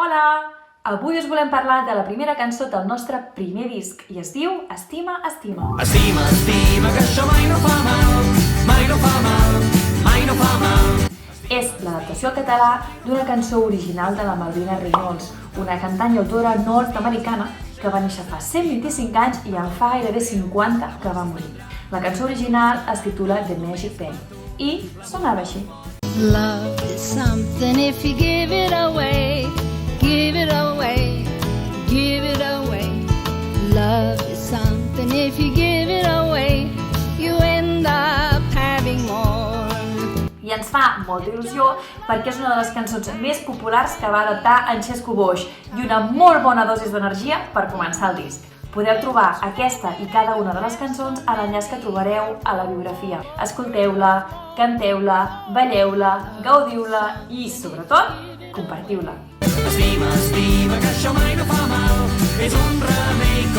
Hola! Avui us volem parlar de la primera cançó del nostre primer disc i es diu Estima, estima. Estima, estima, que això mai no fa mal, mai no fa mal, mai no fa mal. És l'adaptació al català d'una cançó original de la Malvina Reynolds, una cantant i autora nord-americana que va néixer fa 125 anys i en fa gairebé 50 que va morir. La cançó original es titula The Magic Pen i sonava així. Love is something if you give it away, give it away, give it away. Love is something if you give it away, you end up having more. I ens fa molta il·lusió perquè és una de les cançons més populars que va adaptar en Xesco Boix i una molt bona dosis d'energia per començar el disc. Podeu trobar aquesta i cada una de les cançons a l'enllaç que trobareu a la biografia. Escolteu-la, canteu-la, balleu-la, gaudiu-la i, sobretot, compartiu-la. Estima, estima, que això mai no fa mal, és un remei